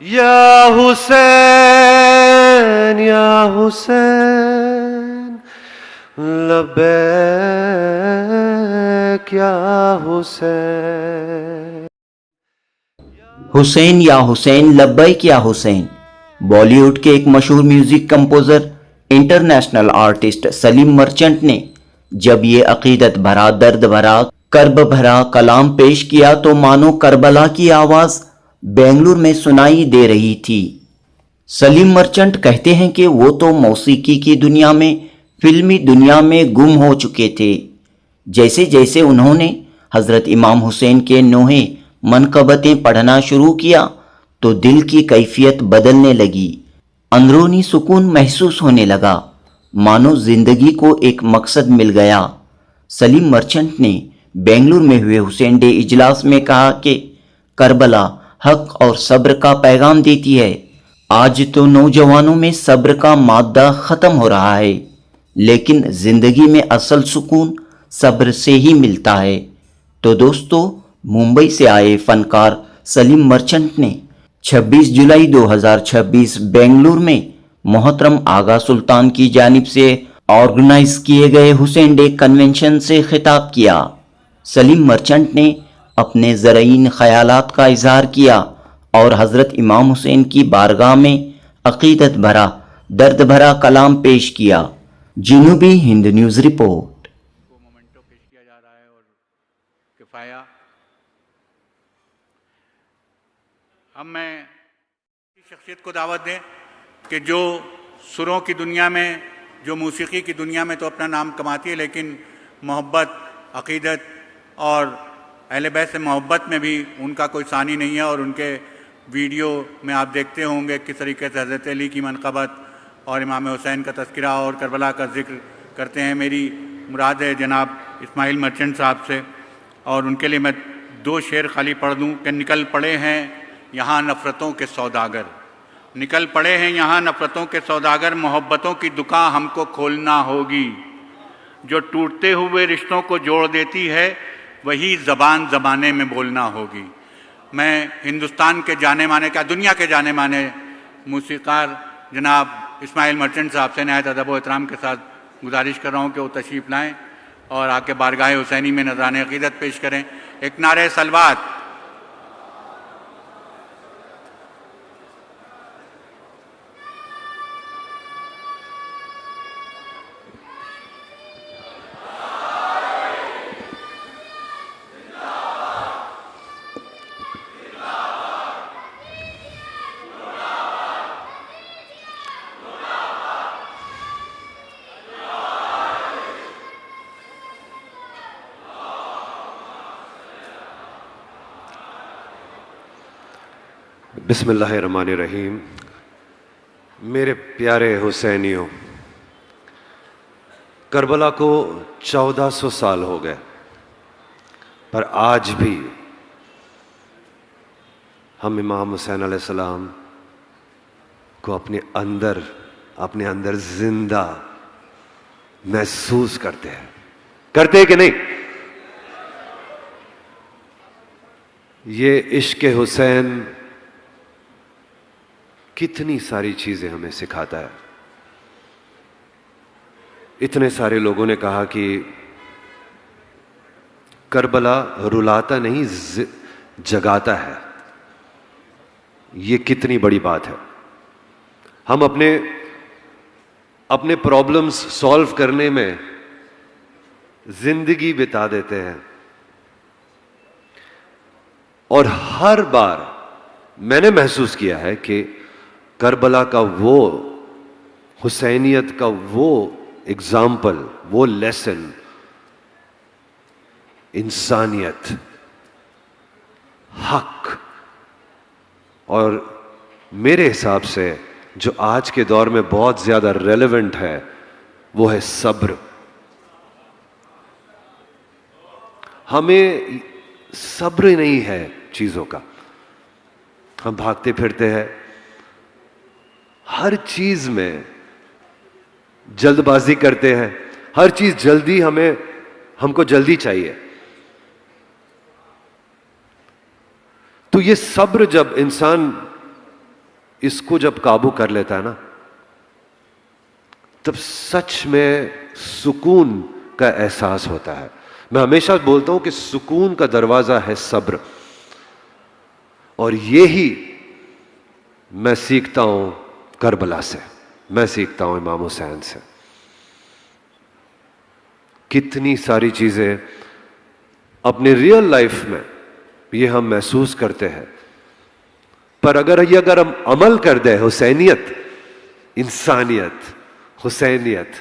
या हुसैन या हुसैन लब्बैक या हुसैन। हुसैन या हुसैन लब्बैक या हुसैन। बॉलीवुड के एक मशहूर music composer international artist Salim merchant ने जब ये अकीदत भरा दर्द भरा कर्ब भरा कलाम पेश किया तो मानो करबला की आवाज बेंगलुरु में सुनाई दे रही थी। सलीम मर्चेंट कहते हैं कि वो तो मौसीकी की दुनिया में फिल्मी दुनिया में गुम हो चुके थे। जैसे जैसे उन्होंने हजरत इमाम हुसैन के नोहे मनकबतें पढ़ना शुरू किया तो दिल की कैफियत बदलने लगी, अंदरूनी सुकून महसूस होने लगा, मानो जिंदगी को एक मकसद मिल गया। सलीम मर्चेंट ने बेंगलुरु में हुए हुसैन डे इजलास में कहा कि करबला हक और सब्र का पैगाम देती है। आज तो नौजवानों में सब्र का मादा खत्म हो रहा है, लेकिन जिंदगी में असल सुकून सब्र से ही मिलता है। तो दोस्तों, मुंबई से आए फनकार सलीम मर्चेंट ने 26 जुलाई 2026 बेंगलुरु में मोहतरम आगा सुल्तान की जानिब से ऑर्गेनाइज किए गए हुसैन डे कन्वेंशन से खिताब किया। सलीम मर्चेंट ने अपने ज़राइन ख्यालात का इजहार किया और हज़रत इमाम हुसैन की बारगाह में अकीदत भरा दर्द भरा कलाम पेश किया। जनूबी हिंद न्यूज़ रिपोर्ट। को मोमेंटो पेश किया जा रहा है और किफ़ाया। हम मैं शख्सियत को दावत दें कि जो सुरों की दुनिया में, जो मौसीकी की दुनिया में तो अपना नाम कमाती है, लेकिन मोहब्बत, अक़ीदत और अहले बैत से मोहब्बत में भी उनका कोई सानी नहीं है। और उनके वीडियो में आप देखते होंगे किस तरीके से हज़रत अली की मनक़बत और इमाम हुसैन का तज़किरा और करबला का ज़िक्र करते हैं। मेरी मुराद है जनाब इस्माइल मर्चेंट साहब से, और उनके लिए मैं 2 शेर खाली पढ़ दूँ कि निकल पड़े हैं यहाँ नफ़रतों के सौदागर, निकल पड़े हैं यहाँ नफ़रतों के सौदागर, मोहब्बतों की दुकान हमको खोलना होगी। जो टूटते हुए रिश्तों को जोड़ देती है वही ज़बान ज़माने में बोलना होगी। मैं हिंदुस्तान के जाने माने, क्या दुनिया के जाने माने मौसीक़ार जनाब इस्माइल मर्चेंट साहब से नहायत अदब व एहतराम के साथ गुजारिश कर रहा हूँ कि वो तशरीफ़ लाएँ और आके बारगाह हुसैनी में नज़राने अक़ीदत पेश करें। एक नारे सलवात। बिस्मिल्लाहिर्रहमानिर्रहीम। मेरे प्यारे हुसैनियों, करबला को 1400 साल हो गए, पर आज भी हम इमाम हुसैन अलैहिस्सलाम को अपने अंदर जिंदा महसूस करते हैं कि नहीं? ये इश्क हुसैन कितनी सारी चीजें हमें सिखाता है। इतने सारे लोगों ने कहा कि करबला रुलाता नहीं जगाता है। ये कितनी बड़ी बात है। हम अपने प्रॉब्लम्स सॉल्व करने में जिंदगी बिता देते हैं, और हर बार मैंने महसूस किया है कि करबला का वो हुसैनियत का वो एग्जाम्पल, वो लेसन, इंसानियत, हक, और मेरे हिसाब से जो आज के दौर में बहुत ज्यादा रेलेवेंट है वो है सब्र। हमें सब्र नहीं है चीजों का। हम भागते फिरते हैं, हर चीज में जल्दबाजी करते हैं, हर चीज जल्दी, हमको जल्दी चाहिए। तो ये सब्र जब इंसान इसको जब काबू कर लेता है ना, तब सच में सुकून का एहसास होता है। मैं हमेशा बोलता हूं कि सुकून का दरवाजा है सब्र, और यही मैं सीखता हूं करबला से, मैं सीखता हूं इमाम हुसैन से। कितनी सारी चीजें अपने रियल लाइफ में ये हम महसूस करते हैं, पर अगर हम अमल कर दे हुसैनियत, इंसानियत, हुसैनियत,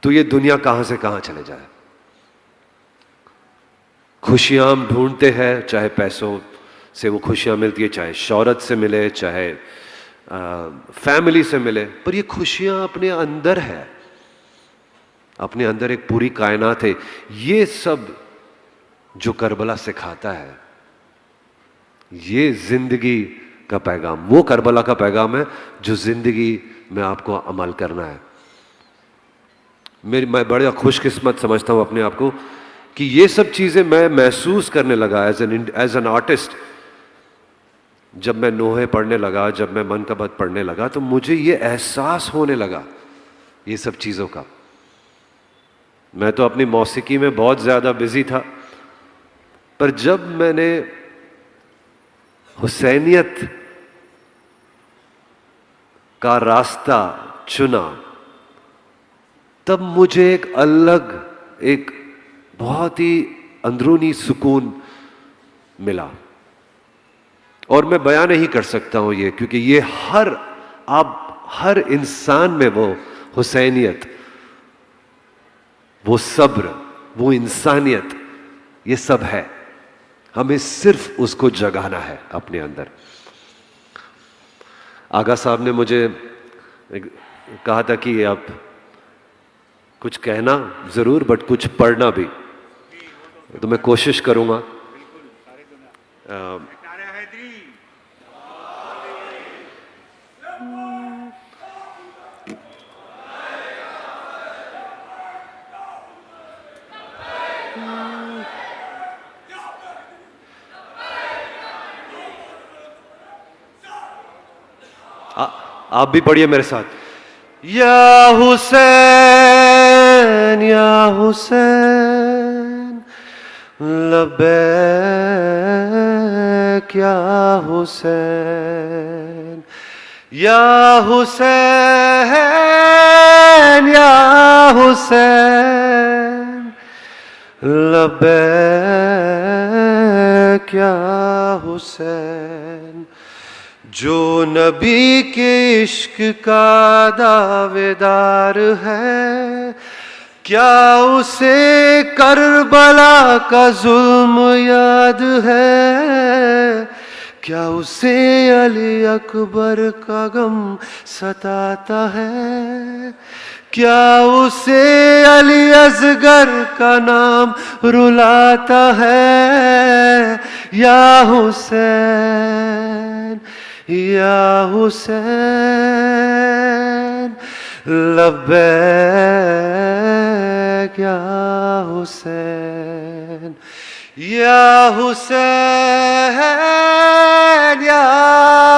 तो ये दुनिया कहां से कहां चले जाए। खुशियां हम ढूंढते हैं, चाहे पैसों से वो खुशियां मिलती है, चाहे शौहरत से मिले, चाहे फैमिली से मिले, पर ये खुशियां अपने अंदर है, अपने अंदर एक पूरी कायनात है। ये सब जो करबला सिखाता है, ये जिंदगी का पैगाम, वो करबला का पैगाम है जो जिंदगी में आपको अमल करना है। मैं बड़ा खुशकिस्मत समझता हूं अपने आप को कि ये सब चीजें मैं महसूस करने लगा एज एन आर्टिस्ट। जब मैं नोहे पढ़ने लगा, जब मैं मनकबत पढ़ने लगा, तो मुझे ये एहसास होने लगा ये सब चीजों का। मैं तो अपनी मौसीकी में बहुत ज्यादा बिजी था, पर जब मैंने हुसैनियत का रास्ता चुना, तब मुझे एक अलग, एक बहुत ही अंदरूनी सुकून मिला। और मैं बयां नहीं कर सकता हूं ये, क्योंकि ये हर इंसान में वो हुसैनियत, वो सब्र, वो इंसानियत, ये सब है। हमें सिर्फ उसको जगाना है अपने अंदर। आगा साहब ने मुझे कहा था कि आप कुछ कहना जरूर, बट कुछ पढ़ना भी, तो मैं कोशिश करूंगा। आप भी पढ़िए मेरे साथ। या हुसैन, या हुसैन, लब्बैक या हुसैन, या हुसैन, या हुसैन, लब्बैक या हुसैन। जो नबी के इश्क का दावेदार है, क्या उसे करबला का जुल्म याद है? क्या उसे अली अकबर का गम सताता है? क्या उसे अली असगर का नाम रुलाता है? या हुसैन, या हुसैन, लब्बैक या हुसैन, या हुसैन, या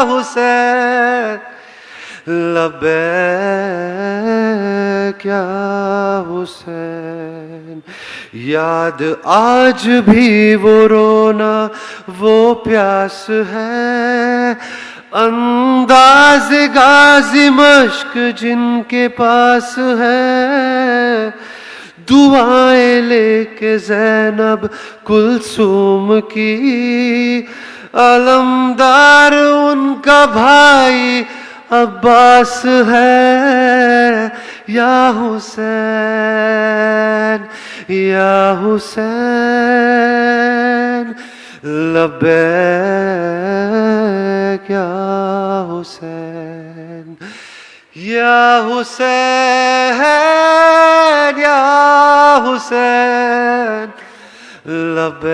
हुसैन, लब्बैक या हुसैन। याद आज भी वो रोना, वो प्यास है, अंदाज गाजी मश्क जिनके पास है। दुआएं लेके ज़ैनब कुलसूम की, अलमदार उनका भाई अब्बास है। या हुसैन, या हुसैन, लब्बैक या हुसैन, या हुसैन, या हुसैन, लब्बैक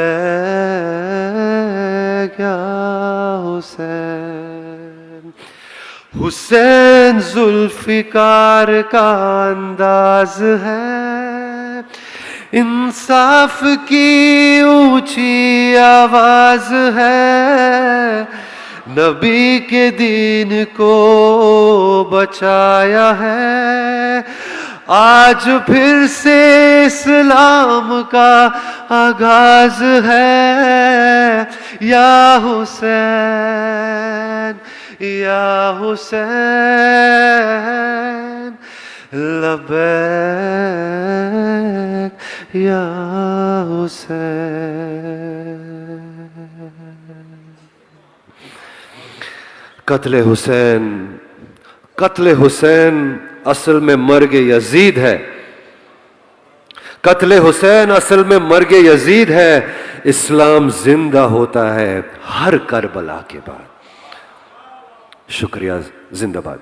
या हुसैन। हुसैन जुल्फिकार का अंदाज है, इंसाफ की ऊंची आवाज है। नबी के दीन को बचाया है, आज फिर से इस्लाम का आगाज है। या हुसैन या हुसैन लब्बैक या हुसैन। कत्ले हुसैन, कत्ले हुसैन असल में मर्ग यजीद है। कत्ले हुसैन असल में मर्ग यजीद है। इस्लाम जिंदा होता है हर करबला के बाद। शुक्रिया, जिंदाबाद।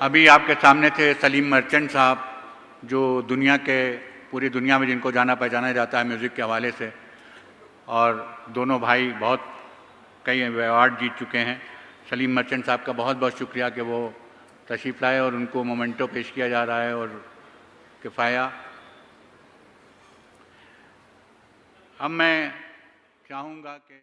अभी आपके सामने थे सलीम मर्चेंट साहब, जो पूरी दुनिया में जिनको जाना पहचाना जाता है म्यूज़िक के हवाले से, और दोनों भाई बहुत कई अवार्ड जीत चुके हैं। सलीम मर्चेंट साहब का बहुत बहुत शुक्रिया कि वो तशरीफ़ लाए और उनको मोमेंटो पेश किया जा रहा है और किफ़ाया। अब मैं चाहूँगा कि